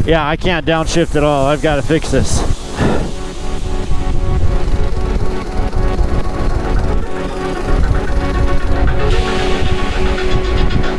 Yeah, I can't downshift at all. I've got to fix this.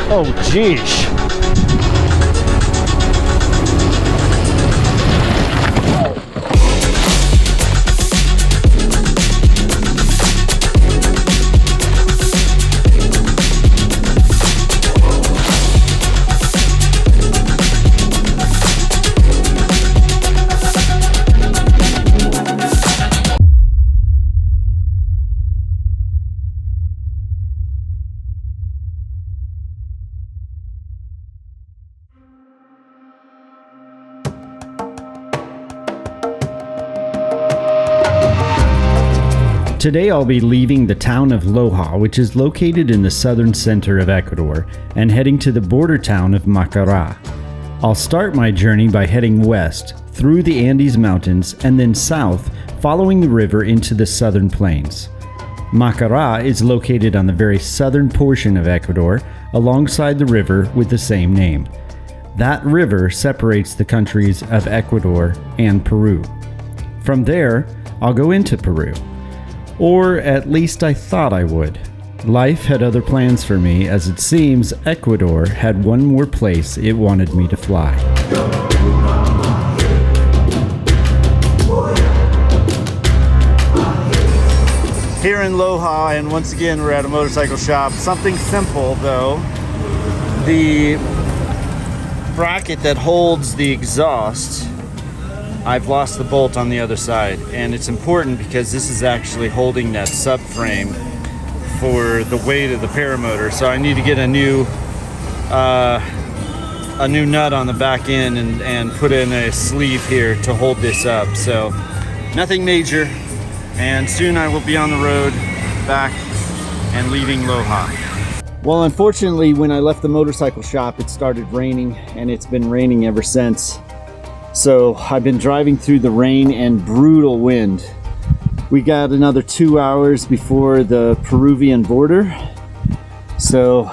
Oh, geez. Today I'll be leaving the town of Loja, which is located in the southern center of Ecuador, and heading to the border town of Macará. I'll start my journey by heading west, through the Andes Mountains, and then south, following the river into the southern plains. Macará is located on the very southern portion of Ecuador, alongside the river with the same name. That river separates the countries of Ecuador and Peru. From there, I'll go into Peru. Or at least I thought I would. Life had other plans for me, as it seems Ecuador had one more place it wanted me to fly. Here in Loja, and once again we're at a motorcycle shop. Something simple though. The bracket that holds the exhaust, I've lost the bolt on the other side, and it's important because this is actually holding that subframe for the weight of the paramotor. So I need to get a new nut on the back end and put in a sleeve here to hold this up. So nothing major, and soon I will be on the road back and leaving Loja. Well, unfortunately, when I left the motorcycle shop, it started raining, and it's been raining ever since. So I've been driving through the rain and brutal wind. We got another 2 hours before the Peruvian border. So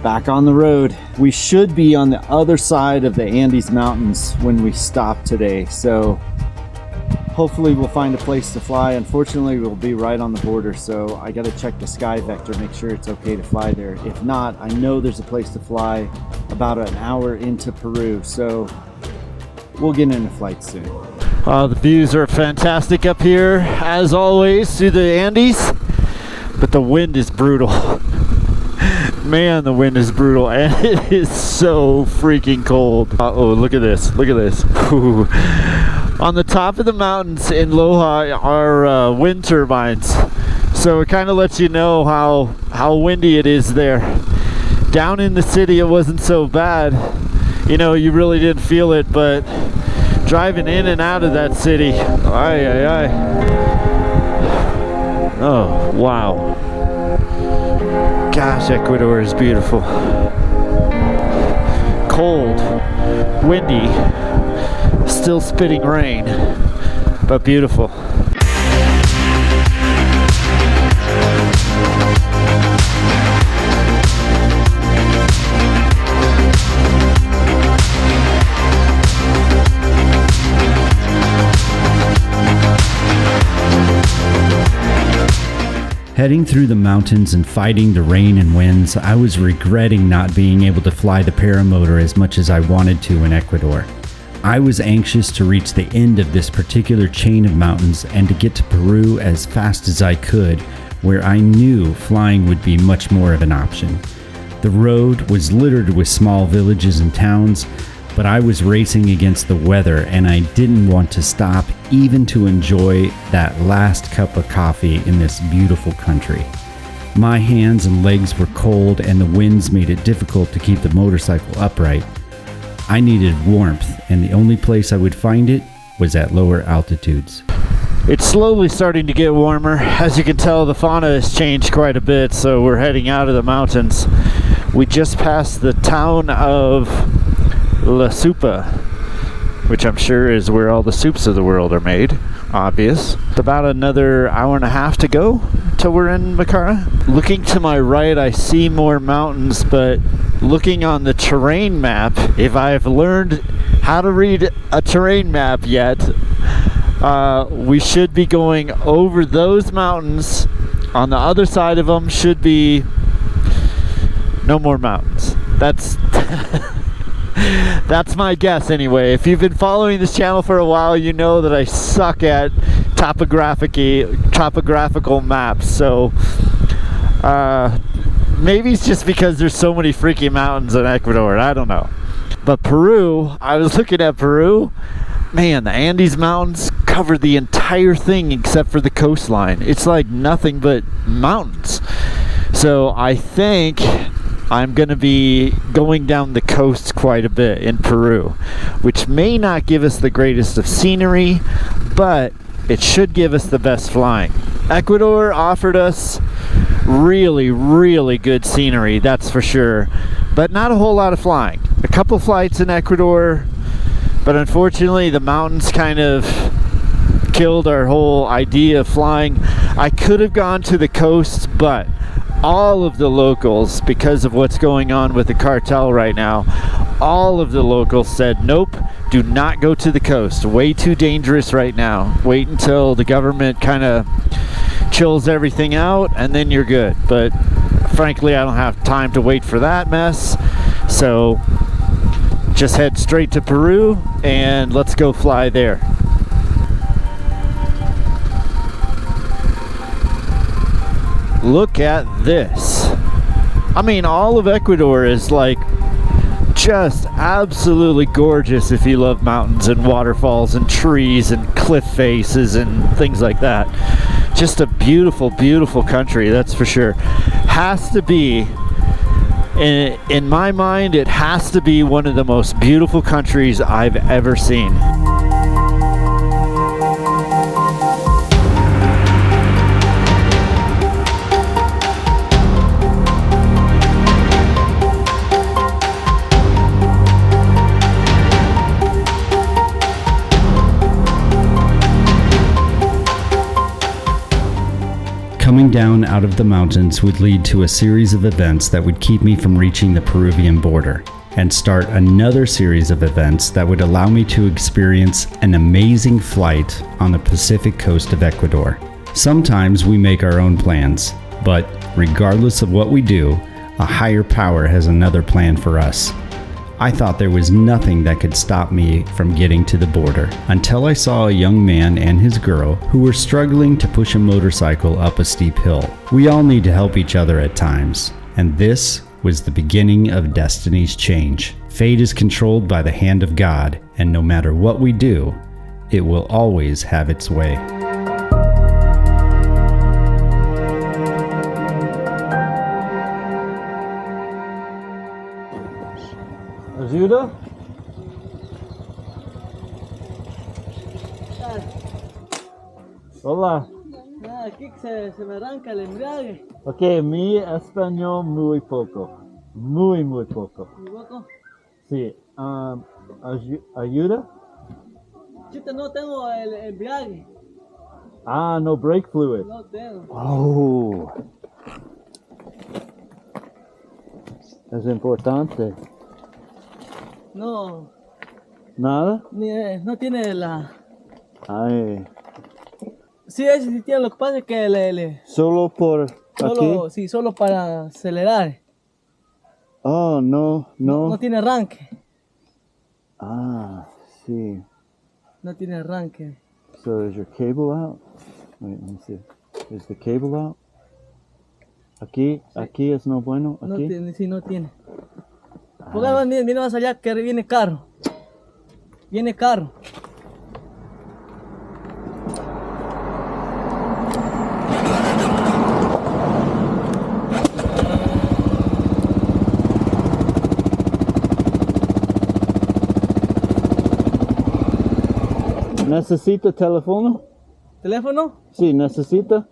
back on the road. We should be on the other side of the Andes Mountains when we stop today. So hopefully we'll find a place to fly. Unfortunately, we'll be right on the border. So I gotta check the sky vector, make sure it's okay to fly there. If not, I know there's a place to fly about an hour into Peru. So we'll get in a flight soon. The views are fantastic up here, as always, through the Andes, but the wind is brutal. Man, the wind is brutal, and it is so freaking cold. Uh-oh, look at this, look at this. Ooh. On the top of the mountains in Loja are wind turbines, so it kind of lets you know how windy it is there. Down in the city, it wasn't so bad. You know, you really didn't feel it, but driving in and out of that city, oh, wow. Gosh, Ecuador is beautiful. Cold, windy, still spitting rain, but beautiful. Heading through the mountains and fighting the rain and winds, I was regretting not being able to fly the paramotor as much as I wanted to in Ecuador. I was anxious to reach the end of this particular chain of mountains and to get to Peru as fast as I could, where I knew flying would be much more of an option. The road was littered with small villages and towns, but I was racing against the weather and I didn't want to stop even to enjoy that last cup of coffee in this beautiful country. My hands and legs were cold and the winds made it difficult to keep the motorcycle upright. I needed warmth, and the only place I would find it was at lower altitudes. It's slowly starting to get warmer. As you can tell, the fauna has changed quite a bit, so we're heading out of the mountains. We just passed the town of La Supa, which I'm sure is where all the soups of the world are made. Obvious. About another hour and a half to go till we're in Macará. Looking to my right, I see more mountains, but looking on the terrain map, if I've learned how to read a terrain map yet. We should be going over those mountains. On the other side of them should be no more mountains. That's that's my guess anyway. If you've been following this channel for a while, you know that I suck at topographical maps. So maybe it's just because there's so many freaking mountains in Ecuador. I don't know. But Peru, I was looking at Peru. Man, the Andes Mountains cover the entire thing except for the coastline. It's like nothing but mountains. So I think I'm going to be going down the coast quite a bit in Peru, which may not give us the greatest of scenery, but it should give us the best flying. Ecuador offered us really, really good scenery, that's for sure, but not a whole lot of flying. A couple flights in Ecuador, but unfortunately the mountains kind of killed our whole idea of flying. I could have gone to the coast, but all of the locals, because of what's going on with the cartel right now, all of the locals said, nope, do not go to the coast. Way too dangerous right now. Wait until the government kind of chills everything out and then you're good. But frankly, I don't have time to wait for that mess. So just head straight to Peru and let's go fly there. Look at this. I mean, all of Ecuador is like just absolutely gorgeous if you love mountains and waterfalls and trees and cliff faces and things like that. Just a beautiful, beautiful country, that's for sure. Has to be, in my mind, it has to be one of the most beautiful countries I've ever seen. Coming down out of the mountains would lead to a series of events that would keep me from reaching the Peruvian border, and start another series of events that would allow me to experience an amazing flight on the Pacific coast of Ecuador. Sometimes we make our own plans, but regardless of what we do, a higher power has another plan for us. I thought there was nothing that could stop me from getting to the border, until I saw a young man and his girl who were struggling to push a motorcycle up a steep hill. We all need to help each other at times, and this was the beginning of destiny's change. Fate is controlled by the hand of God, and no matter what we do, it will always have its way. Ajuda? Hola. Aquí se me arranca el embrague. Ok, mi español muy poco. Muy, muy poco. ¿Un poco? Sí. ¿Ayuda? Chita, no tengo el embrague. Ah, no brake fluid. No tengo. Oh. Es importante. No. ¿Nada? No tiene la... Ay. Sí, ese sí tiene, lo que pasa es que ¿Solo por solo, aquí? sí, solo para acelerar. Oh, no. No tiene arranque. Ah, sí. No tiene arranque. So is your cable out? Wait, let me see. Is the cable out? Aquí es no bueno. Aquí. No tiene, sí, no tiene. Porque mira más allá que viene carro. Viene carro. ¿Necesita teléfono? ¿Teléfono? Sí, ¿necesita?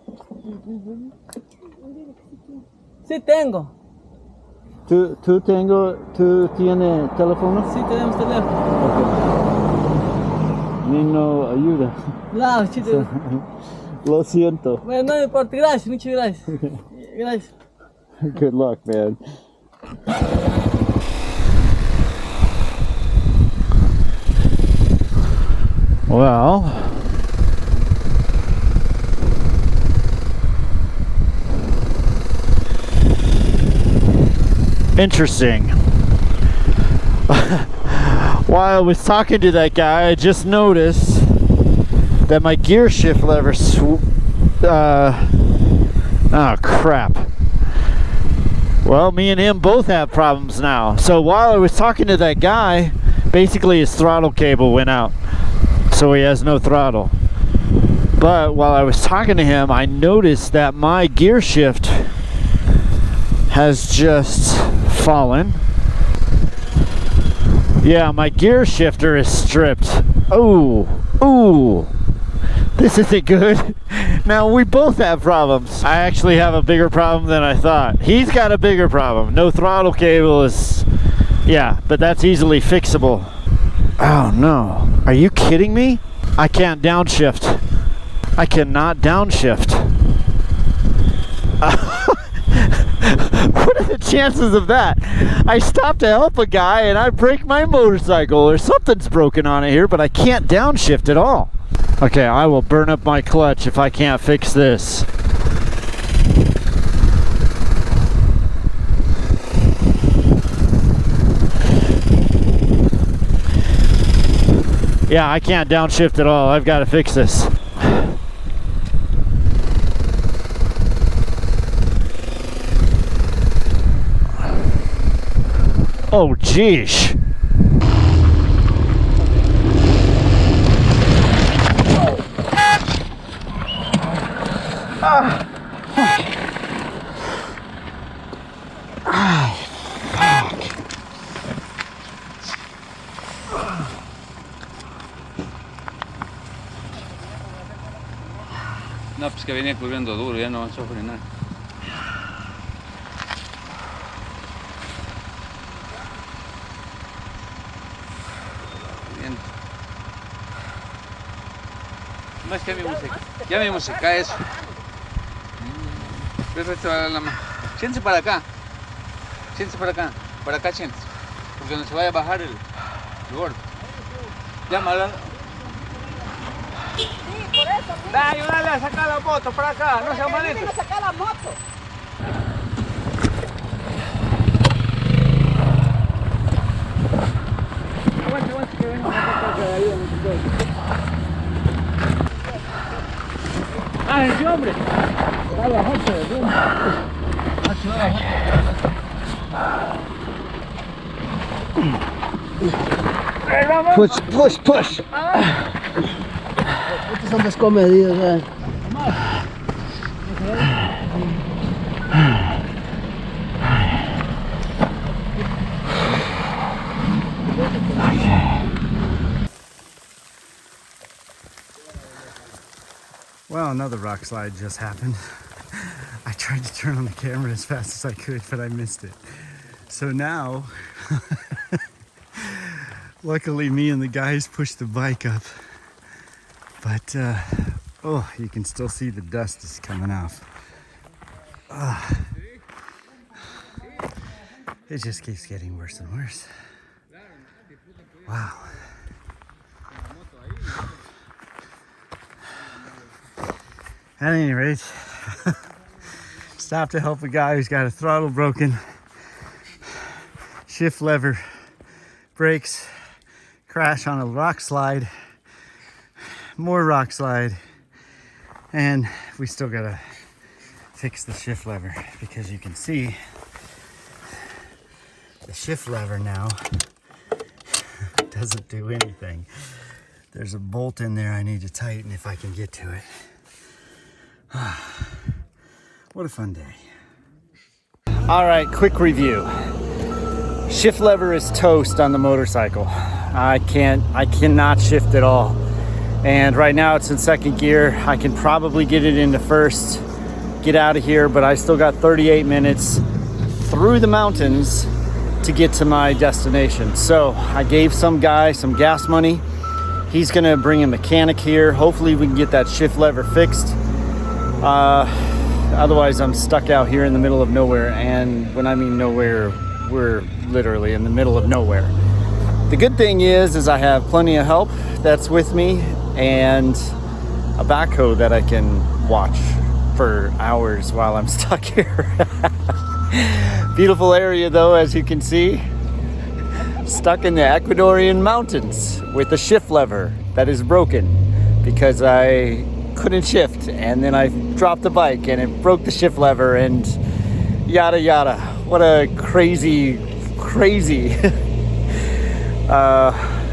Sí, tengo. ¿Tú tienes teléfono? Sí, tenemos teléfono. Okay. Ni no ayuda. Claro, sí, Lo siento. bueno, no me importa. Gracias, muchas gracias. Gracias. Good luck, man. Well, interesting. While I was talking to that guy, I just noticed that my gear shift lever oh crap. Well, me and him both have problems now. So while I was talking to that guy, basically his throttle cable went out, so he has no throttle. But while I was talking to him, I noticed that my gear shift has just fallen. Yeah, my gear shifter is stripped. Oh, ooh, this isn't good. Now we both have problems. I actually have a bigger problem than I thought. He's got a bigger problem. No throttle cable is, yeah, but that's easily fixable. Oh no, are you kidding me? I can't downshift. I cannot downshift. What are the chances of that? I stopped to help a guy and I break my motorcycle or something's broken on it here, but I can't downshift at all. Okay, I will burn up my clutch if I can't fix this. Yeah, I can't downshift at all. I've got to fix this. Oh, geesh. No, pues que venía corriendo duro, ya no avanzó a frenar. Bien. Más que ya mismo se cae eso. Siéntese para acá. Siéntese para acá. Para acá siéntese. Porque no se vaya a bajar el gordo. Llámala. Ayúdale a sacar la moto para acá, no sea malito. ¿Quién sacar la moto? Aguante, que venga a sacar de ahí donde se puede. ¡Ah, ese hombre! Va a bajarse de rumbo. Push. Estos son descomedidos, ¿eh? Well, another rock slide just happened. I tried to turn on the camera as fast as I could, but I missed it. So now, luckily me and the guys pushed the bike up. But, oh, you can still see the dust is coming off. It just keeps getting worse and worse. Wow. At any rate, stopped to help a guy who's got a throttle broken, shift lever, brakes, crash on a rock slide, more rock slide, and we still gotta fix the shift lever because you can see the shift lever now doesn't do anything. There's a bolt in there I need to tighten if I can get to it. What a fun day. All right, quick review. Shift lever is toast on the motorcycle. I cannot shift at all. And right now it's in second gear. I can probably get it into first, get out of here, but I still got 38 minutes through the mountains to get to my destination. So I gave some guy some gas money. He's gonna bring a mechanic here. Hopefully we can get that shift lever fixed. Otherwise I'm stuck out here in the middle of nowhere, and when I mean nowhere, we're literally in the middle of nowhere. The good thing is I have plenty of help that's with me and a backhoe that I can watch for hours while I'm stuck here. Beautiful area though, as you can see. Stuck in the Ecuadorian mountains with a shift lever that is broken because I couldn't shift, and then I dropped the bike and it broke the shift lever and yada yada. What a crazy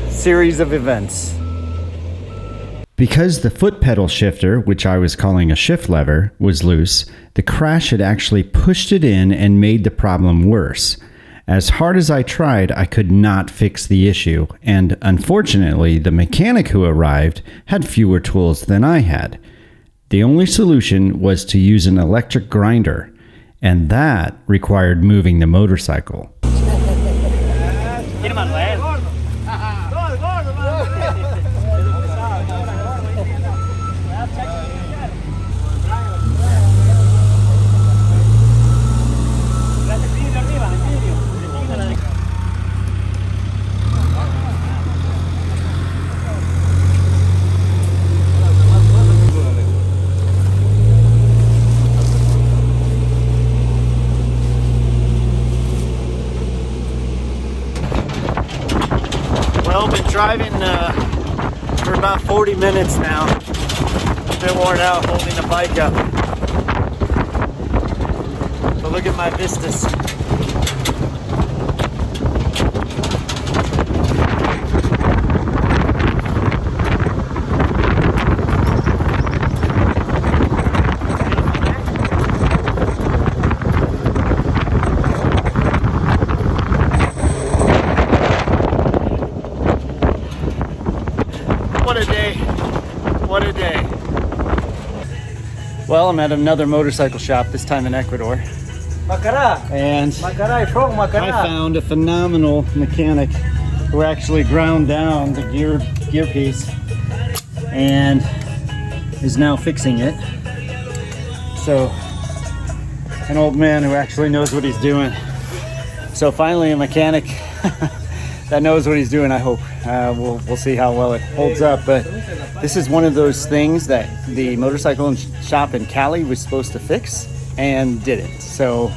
series of events. Because the foot pedal shifter, which I was calling a shift lever, was loose, the crash had actually pushed it in and made the problem worse. As hard as I tried, I could not fix the issue, and unfortunately, the mechanic who arrived had fewer tools than I had. The only solution was to use an electric grinder, and that required moving the motorcycle. Well, been driving for about 40 minutes now. A bit worn out holding the bike up. But look at my vistas. What a day. What a day. Well, I'm at another motorcycle shop, this time in Ecuador. Macará. And Macará, from I Macará. found a phenomenal mechanic who actually ground down the gear piece and is now fixing it. So, an old man who actually knows what he's doing. So finally a mechanic that knows what he's doing, I hope. We'll see how well it holds up, but this is one of those things that the motorcycle shop in Cali was supposed to fix and didn't. So,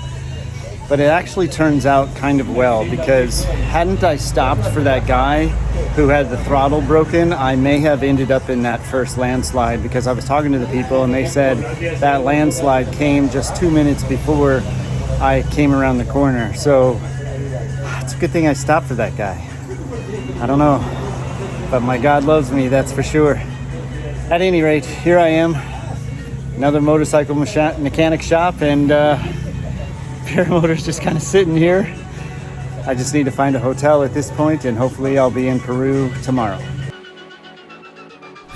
but it actually turns out kind of well, because hadn't I stopped for that guy who had the throttle broken, I may have ended up in that first landslide, because I was talking to the people and they said that landslide came just 2 minutes before I came around the corner. So it's a good thing I stopped for that guy. I don't know, but my God loves me, that's for sure. At any rate, here I am, another motorcycle mechanic shop, and Paramotor's just kind of sitting here. I just need to find a hotel at this point, and hopefully I'll be in Peru tomorrow.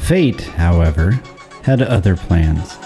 Fate, however, had other plans.